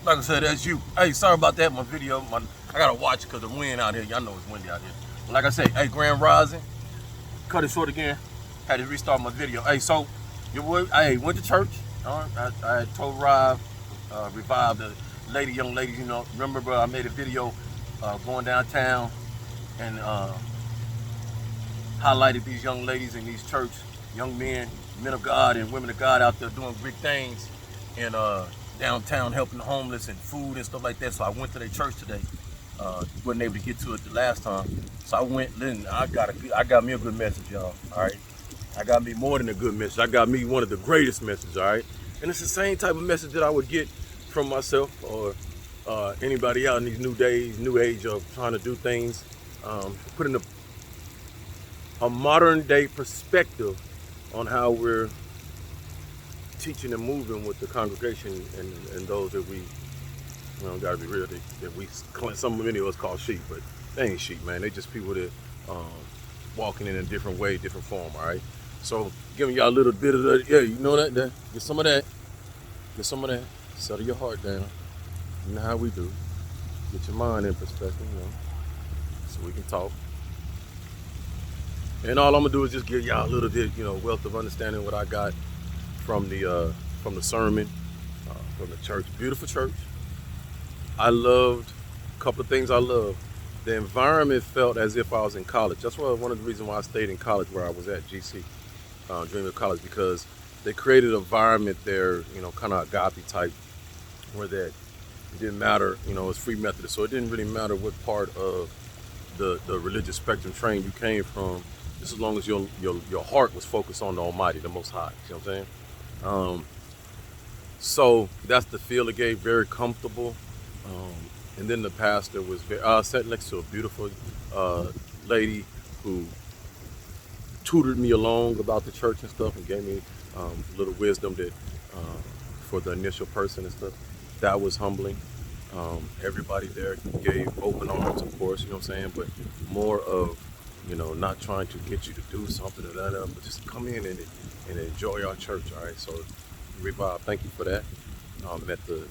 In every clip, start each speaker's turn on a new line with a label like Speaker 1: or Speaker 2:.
Speaker 1: Like I said, that's you. Hey, sorry about that. My video, I gotta watch it because the wind out here. Y'all know it's windy out here. But like I said, hey, Grand Rising. Cut it short again. Had to restart my video. Hey, so your boy, I went to church. I had told Rob, revived the young ladies. You know, remember, bro? I made a video going downtown and highlighted these young ladies in these church, young men of God and women of God out there doing big things in downtown, helping the homeless and food and stuff like that. So I went to their church today. Wasn't able to get to it the last time, so I went. Listen, I got me a good message, y'all. All right, I got me more than a good message. I got me one of the greatest messages. All right, and it's the same type of message that I would get from myself or anybody out in these new days, new age of trying to do things, putting a modern day perspective on how we're teaching and moving with the congregation and those that we, you know, gotta be real, that we, many of us call sheep, but they ain't sheep, man. They just people that walking in a different way, different form, all right? So giving y'all a little bit of that, yeah, you know that, get some of that, settle your heart down. You know how we do. Get your mind in perspective, you know, so we can talk. And all I'm gonna do is just give y'all a little bit, you know, wealth of understanding what I got from the sermon, from the church. Beautiful church. I loved a couple of things. I loved the environment. Felt as if I was in college. That's one of the reasons why I stayed in college where I was at GC, Dreamer College, because they created an environment there, you know, kind of agape type, where that it didn't matter, you know, it's free Methodist, so it didn't really matter what part of the religious spectrum train you came from, just as long as your heart was focused on the Almighty, the Most High. You know what I'm saying? So that's the feel it gave, very comfortable. And then the pastor was sat next to a beautiful lady who tutored me along about the church and stuff and gave me a little wisdom that for the initial person and stuff. That was humbling. Everybody there gave open arms, of course, you know what I'm saying, but more of, you know, not trying to get you to do something or that, but just come in and enjoy our church, all right? So, Revive, thank you for that. Met the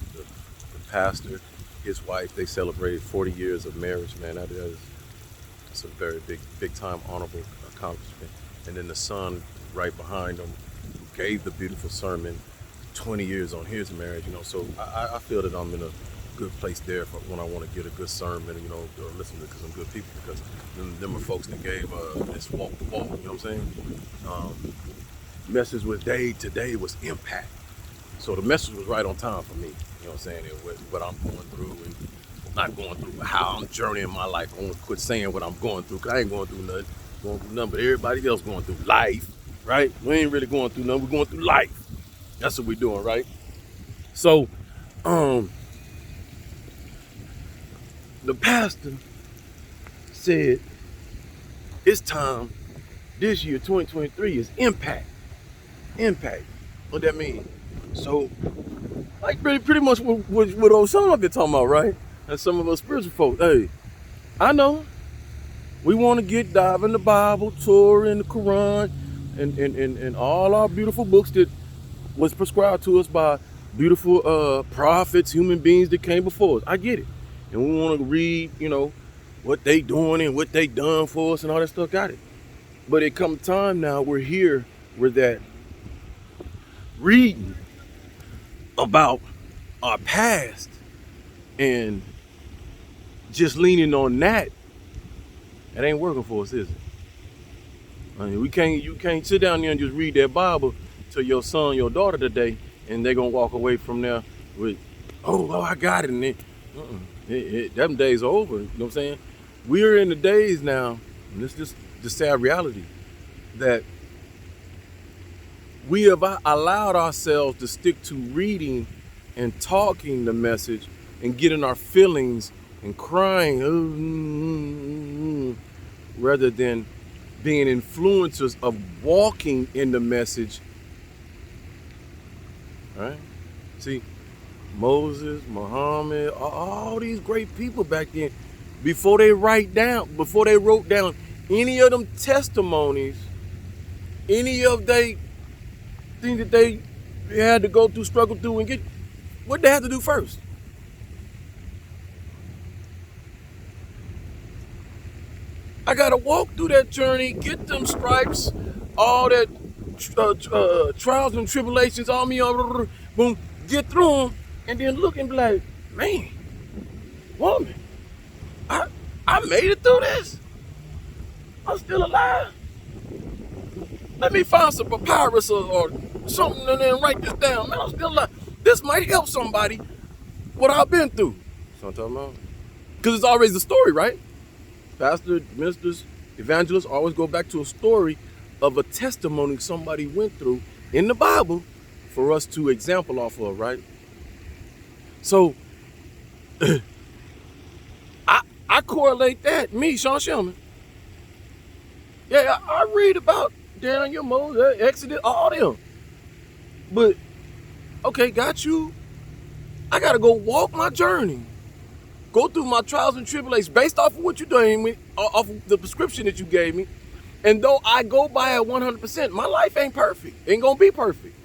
Speaker 1: pastor, his wife. They celebrated 40 years of marriage, man. That's a very big time honorable accomplishment. And then the son right behind them who gave the beautiful sermon, 20 years on his marriage, you know. So I feel that I'm in a good place there for when I want to get a good sermon, you know, or listen to some good people, because them are folks that gave this walk the walk, you know what I'm saying? Message with day today was impact. So the message was right on time for me, you know what I'm saying? And what I'm going through, and not going through, but how I'm journeying my life. I want to quit saying what I'm going through, because I ain't going through nothing, but everybody else going through life, right? We ain't really going through nothing, we're going through life. That's what we're doing, right? So, the pastor said, it's time, this year, 2023, is impact. What that mean? So, like pretty much what Osama been talking about, right? And some of us spiritual folks, hey, I know, we want to dive in the Bible, Torah, and the Quran, and all our beautiful books that was prescribed to us by beautiful prophets, human beings that came before us. I get it. And we want to read, you know, what they doing and what they done for us and all that stuff. Got it. But it come time now, we're here with that reading about our past and just leaning on that. It ain't working for us, is it? I mean, you can't sit down there and just read that Bible to your son, your daughter today, and they're gonna walk away from there with, oh, I got it. And them days are over. You know what I'm saying? We're in the days now, and it's just the sad reality, that we have allowed ourselves to stick to reading and talking the message and getting our feelings and crying, rather than being influencers of walking in the message. Right? See, Moses, Muhammad, all these great people back then, before they wrote down any of them testimonies, any of they things that they They had to go through, struggle through, and get what they had to do first. I gotta walk through that journey, get them stripes, all that trials and tribulations, all me, boom, get through them, and then look and be like, man, woman, I made it through this. I'm still alive. Let me find some papyrus or something and then write this down. Man, I'm still alive. This might help somebody what I've been through. That's what I'm talking about. Because it's always the story, right? Pastors, ministers, evangelists always go back to a story of a testimony somebody went through in the Bible for us to example off of, right? So I correlate that, me, Sean Sherman. Yeah, I read about Daniel, Moses, Exodus, all them. But, okay, got you. I got to go walk my journey. Go through my trials and tribulations based off of what you're doing, off of the prescription that you gave me. And though I go by it 100%, my life ain't perfect. Ain't going to be perfect.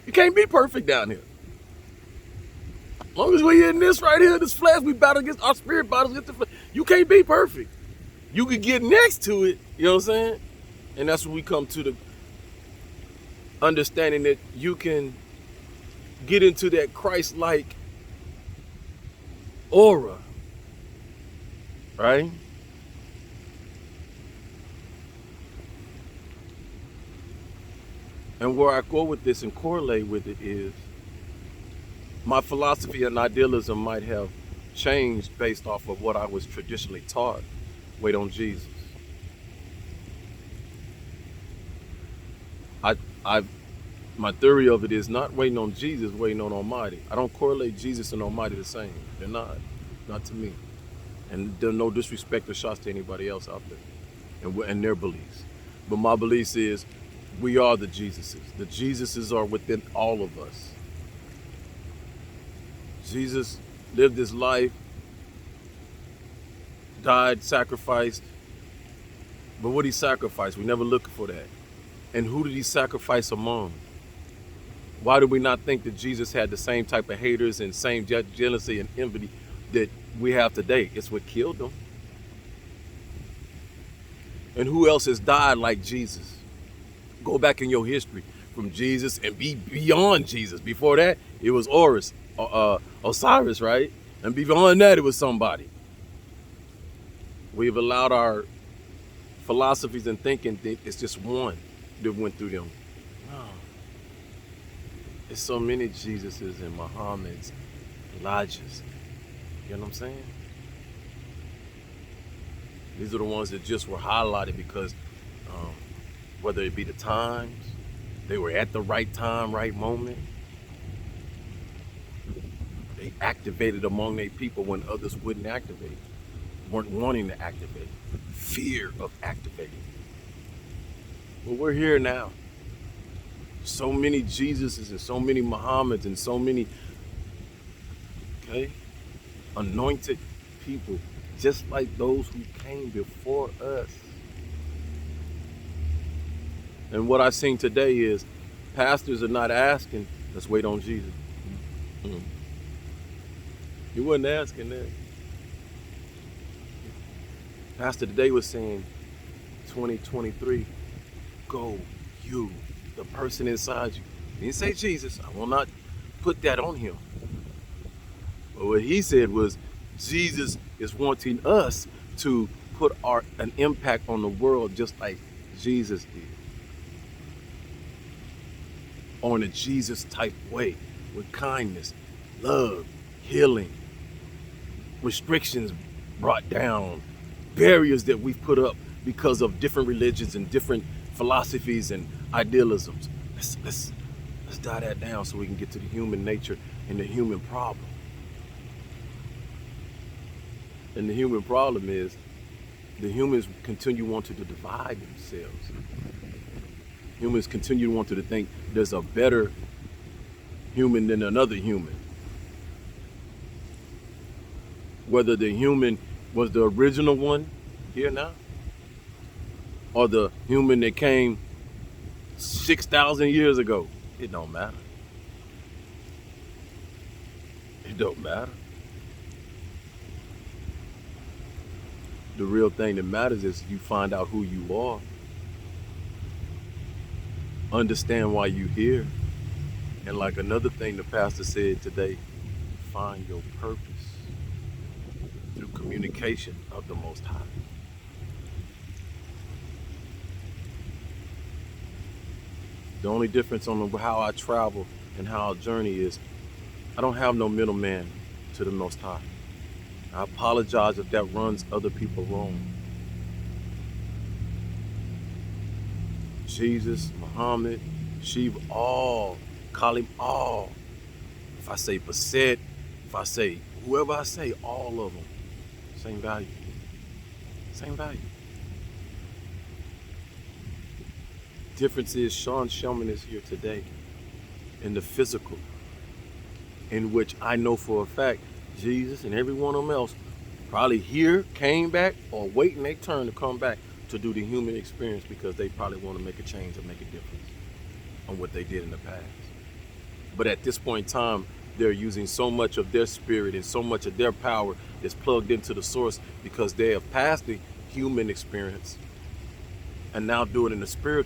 Speaker 1: You can't be perfect down here. As long as we're in this right here, this flesh, we battle against our spirit battles against the flesh. You can't be perfect. You could get next to it, you know what I'm saying? And that's when we come to the understanding that you can get into that Christ-like aura, right? And where I go with this and correlate with it is my philosophy and idealism might have changed based off of what I was traditionally taught. Wait on Jesus. My theory of it is not waiting on Jesus, waiting on Almighty. I don't correlate Jesus and Almighty the same. They're not to me. And there's no disrespect or shots to anybody else out there and their beliefs. But my beliefs is we are the Jesuses. The Jesuses are within all of us. Jesus lived his life, died, sacrificed. But what he sacrificed, we never look for that. And who did he sacrifice among? Why do we not think that Jesus had the same type of haters and same jealousy and envy that we have today? It's what killed them. And who else has died like Jesus? Go back in your history from Jesus and be beyond Jesus. Before that, it was Osiris, right? And beyond that, it was somebody. We've allowed our philosophies and thinking that it's just one that went through them. No. There's so many Jesuses and Muhammads, Elijahs. You know what I'm saying? These are the ones that just were highlighted because whether it be the times, they were at the right time, right moment. They activated among their people when others wouldn't activate, weren't wanting to activate. Fear of activating. But we're here now. So many Jesuses and so many Muhammads and so many, anointed people, just like those who came before us. And what I've seen today is pastors are not asking, let's wait on Jesus. He wasn't asking that. Pastor today was saying, 2023, go you, the person inside you. He didn't say Jesus. I will not put that on him. But what he said was, Jesus is wanting us to put an impact on the world just like Jesus did. On a Jesus type way, with kindness, love, healing, restrictions brought down, barriers that we've put up because of different religions and different philosophies and idealisms. Let's dial that down so we can get to the human nature and the human problem. And the human problem is the humans continue wanting to divide themselves. Humans continue wanting to think there's a better human than another human. Whether the human was the original one here now, or the human that came 6,000 years ago, it don't matter. It don't matter. The real thing that matters is you find out who you are, understand why you here, and like another thing the pastor said today, find your purpose through communication of the Most High. The only difference on how I travel and how I journey is I don't have no middleman to the Most High. I apologize if that runs other people wrong. Jesus, Muhammad, Shiva, all, call him all. If I say Baset, if I say whoever I say, all of them, same value. Same value. Difference is Sean Shellman is here today in the physical, in which I know for a fact Jesus and every one of them else probably here, came back, or waiting their turn to come back to do the human experience because they probably want to make a change or make a difference on what they did in the past. But at this point in time, they're using so much of their spirit and so much of their power is plugged into the source because they have passed the human experience and now do it in the spiritual